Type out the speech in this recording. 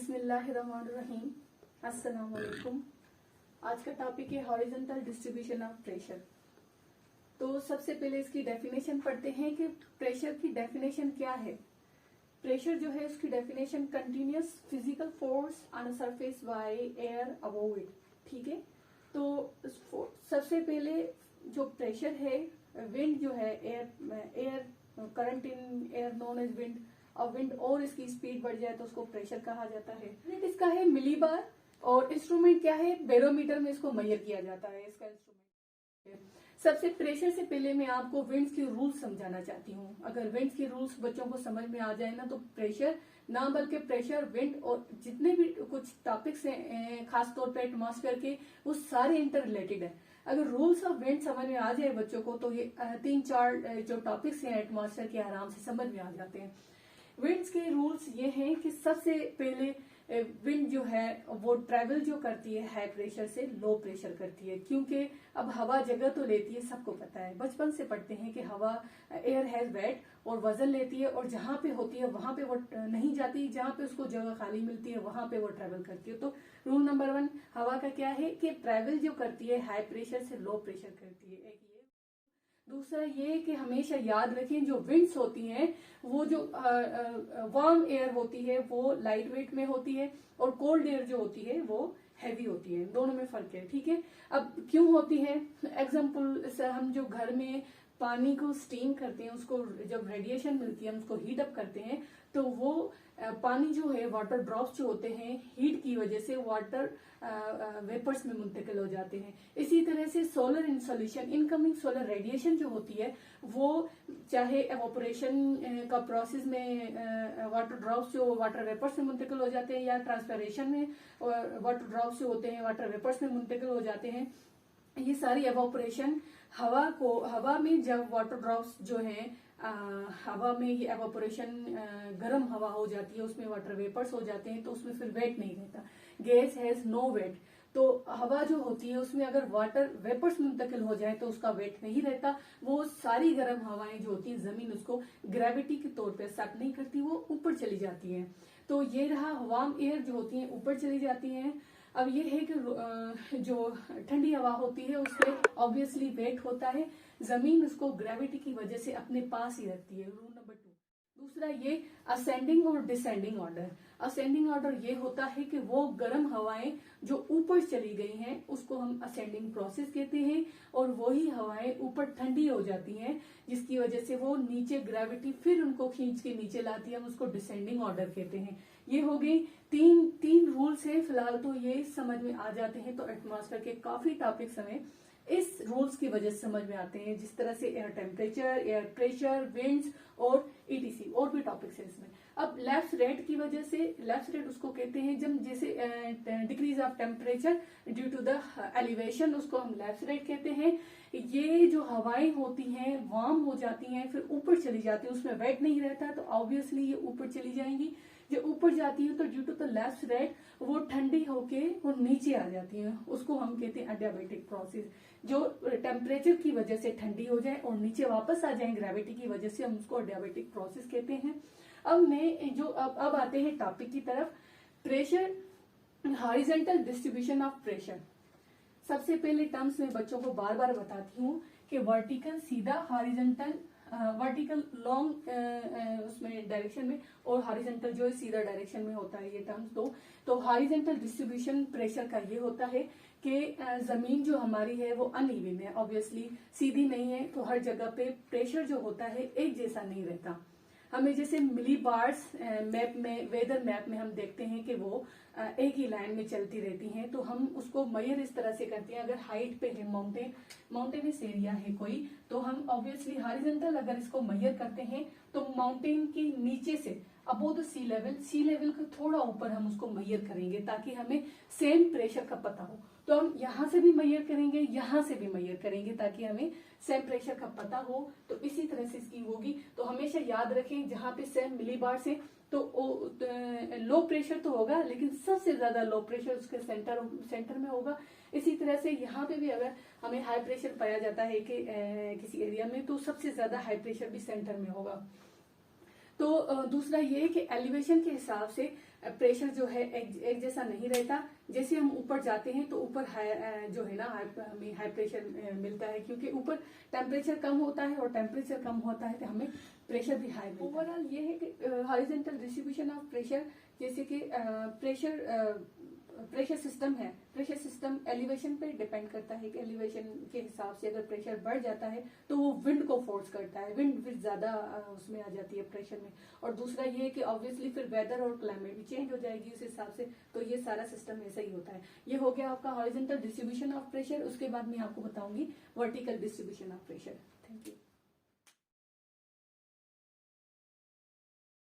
बिस्मिल्लाहिर्रहमानिर्रहीम। अस्सलाम वालेकुम। आज का टॉपिक है हॉरिजॉन्टल डिस्ट्रीब्यूशन ऑफ प्रेशर। तो सबसे पहले इसकी डेफिनेशन पढ़ते हैं कि प्रेशर की डेफिनेशन क्या है। प्रेशर जो है उसकी definition continuous physical force on a surface by air above it. ठीक है, तो सबसे पहले जो प्रेशर है, विंड जो है, air current in air known as wind, और विंड और इसकी स्पीड बढ़ जाए तो उसको प्रेशर कहा जाता है। इसका है मिलीबार, और इंस्ट्रूमेंट क्या है, बैरोमीटर में इसको मेजर किया जाता है इसका इंस्ट्रूमेंट। सबसे प्रेशर से पहले मैं आपको विंड्स के रूल्स समझाना चाहती हूँ। अगर विंड्स के रूल्स बच्चों को समझ में आ जाए ना, तो प्रेशर ना बल्कि प्रेशर, विंड और जितने भी कुछ टॉपिक्स हैं खासतौर पे एटमॉस्फेयर के, वो सारे इंटर रिलेटेड है। अगर रूल्स ऑफ विंड समझ में आ जाए बच्चों को तो ये 3-4 जो टॉपिक्स हैं एटमॉस्फेयर के आराम से समझ में आ जाते हैं। विंड्स के रूल्स ये हैं कि सबसे पहले विंड जो है वो ट्रैवल जो करती है हाई प्रेशर से लो प्रेशर करती है, क्योंकि अब हवा जगह तो लेती है, सबको पता है, बचपन से पढ़ते हैं कि हवा एयर हैज वेट और वजन लेती है, और जहां पे होती है वहां पे वो नहीं जाती, जहां पे उसको जगह खाली मिलती है वहां पे वो ट्रैवल करती है। तो रूल नंबर 1 हवा का क्या है कि ट्रैवल जो करती है हाई प्रेशर से लो प्रेशर करती है। एक ये। दूसरा ये कि हमेशा याद रखें जो विंड्स होती हैं वो जो वार्म एयर होती है वो लाइट वेट में होती है, और कोल्ड एयर जो होती है वो हैवी होती है। दोनों में फर्क है। ठीक है, अब क्यों होती है, एग्जाम्पल से हम जो घर में पानी को स्टीम करते हैं, उसको जब रेडिएशन मिलती है हम उसको हीट अप करते हैं, तो वो पानी जो है, वाटर ड्रॉप्स जो होते हैं, हीट की वजह से वाटर वेपर्स में मुंतकिल हो जाते हैं। इसी तरह से solar insolation, incoming solar radiation जो होती है वो चाहे एवोपरेशन का प्रोसेस में वाटर ड्रॉप्स जो वाटर वेपर्स में मुंतकिल हो जाते हैं, या ट्रांसपरेशन में वाटर ड्रॉप्स जो होते हैं वाटर वेपर्स में मुंतकिल हो जाते हैं, ये सारी एवोपरेशन हवा में जब वाटर ड्रॉप्स जो है हवा में ये एवोपरेशन गर्म हवा हो जाती है, उसमें वाटर वेपर्स हो जाते हैं, तो उसमें फिर वेट नहीं रहता। Gas has no weight. तो हवा जो होती है उसमें अगर वाटर वेपर्स मुंतकिल हो जाए तो उसका वेट नहीं रहता। वो सारी गर्म हवाएं जो होती है जमीन उसको ग्रेविटी के तौर पे सक नहीं करती, वो ऊपर चली जाती हैं। तो ये रहा, वार्म एयर जो होती है ऊपर चली जाती हैं। अब ये है कि जो ठंडी हवा होती है उसमें ऑब्वियसली वेट होता है, जमीन उसको ग्रेविटी की वजह से अपने पास ही रखती है। Rule number 2। दूसरा ये असेंडिंग और डिसेंडिंग ऑर्डर। असेंडिंग ऑर्डर ये होता है कि वो गर्म हवाएं जो ऊपर चली गई हैं उसको हम असेंडिंग प्रोसेस कहते हैं, और वही हवाएं ऊपर ठंडी हो जाती हैं जिसकी वजह से वो नीचे ग्रेविटी फिर उनको खींच के नीचे लाती है, हम उसको डिसेंडिंग ऑर्डर कहते हैं। ये हो गई तीन रूल्स है। फिलहाल तो ये समझ में आ जाते हैं, तो एटमॉस्फेयर के काफी टॉपिक्स हमें इस रूल्स की वजह से समझ में आते हैं, जिस तरह से air temperature, air pressure, winds और ईटीसी, और भी टॉपिक्स है इसमें। अब लैप्स रेट की वजह से, लैप्स रेट उसको कहते हैं जब जैसे decrease of temperature due to the elevation, उसको हम लैप्स रेट कहते हैं। ये जो हवाएं होती हैं वार्म हो जाती हैं फिर ऊपर चली जाती हैं, उसमें वेट नहीं रहता, तो ऑब्वियसली ये ऊपर चली जाएंगी। जो ऊपर जाती है तो due to the lapse rate वो ठंडी होके वो नीचे आ जाती हैं, उसको हम कहते हैं अडियाबैटिक प्रोसेस। जो टेम्परेचर की वजह से ठंडी हो जाए और नीचे वापस आ जाए ग्रेविटी की वजह से, हम उसको अडियाबैटिक प्रोसेस कहते हैं। अब मैं जो अब आते हैं टॉपिक की तरफ। Pressure, horizontal distribution of pressure. सबसे पहले टर्म्स में बच्चों को बार बार बताती हूँ कि वर्टिकल सीधा, हॉरिजॉन्टल वर्टिकल लॉन्ग उसमें डायरेक्शन में, और हॉरिजॉन्टल जो है सीधा डायरेक्शन में होता है। ये टर्म्स दो। तो हॉरिजॉन्टल डिस्ट्रीब्यूशन प्रेशर का ये होता है कि जमीन जो हमारी है वो अनइवन है, ऑब्वियसली सीधी नहीं है, तो हर जगह पे प्रेशर जो होता है एक जैसा नहीं रहता। हमें जैसे मिली बार्स मैप में, वेदर मैप में हम देखते हैं कि वो एक ही लाइन में चलती रहती हैं, तो हम उसको मेजर इस तरह से करते हैं। अगर हाइट पे है माउंटेनस एरिया है कोई, तो हम ऑब्वियसली हॉरिजॉन्टल अगर इसको मेजर करते हैं तो माउंटेन के नीचे से अबोव द सी लेवल के थोड़ा ऊपर हम उसको मेजर करेंगे, ताकि हमें सेम प्रेशर का पता हो। तो हम यहाँ से भी मेजर करेंगे, यहाँ से भी मेजर करेंगे, ताकि हमें सेम प्रेशर का पता हो। तो इसी तरह से इसकी होगी। तो हमेशा याद रखें जहां पे सेम मिलीबार से तो लो प्रेशर तो होगा, लेकिन सबसे ज्यादा लो प्रेशर उसके सेंटर में होगा। इसी तरह से यहाँ पे भी अगर हमें हाई प्रेशर पाया जाता है कि किसी एरिया में, तो सबसे ज्यादा हाई प्रेशर भी सेंटर में होगा। तो दूसरा ये कि एलिवेशन के हिसाब से प्रेशर जो है एक जैसा नहीं रहता। जैसे हम ऊपर जाते हैं तो ऊपर जो है ना हमें हाई प्रेशर मिलता है, क्योंकि ऊपर टेम्परेचर कम होता है और टेम्परेचर कम होता है तो हमें प्रेशर भी हाई मिलता है। ओवरऑल ये है कि हॉरिजॉन्टल डिस्ट्रीब्यूशन ऑफ प्रेशर, जैसे कि प्रेशर सिस्टम है, प्रेशर सिस्टम एलिवेशन पे डिपेंड करता है कि एलिवेशन के हिसाब से अगर प्रेशर बढ़ जाता है तो वो विंड को फोर्स करता है, विंड फिर ज्यादा उसमें आ जाती है प्रेशर में। और दूसरा ये है कि ऑब्वियसली फिर वेदर और क्लाइमेट भी चेंज हो जाएगी उस हिसाब से, तो ये सारा सिस्टम ऐसा ही होता है। ये हो गया आपका हॉरिजॉन्टल डिस्ट्रीब्यूशन ऑफ प्रेशर। उसके बाद मैं आपको बताऊंगी vertical distribution of pressure. Thank you.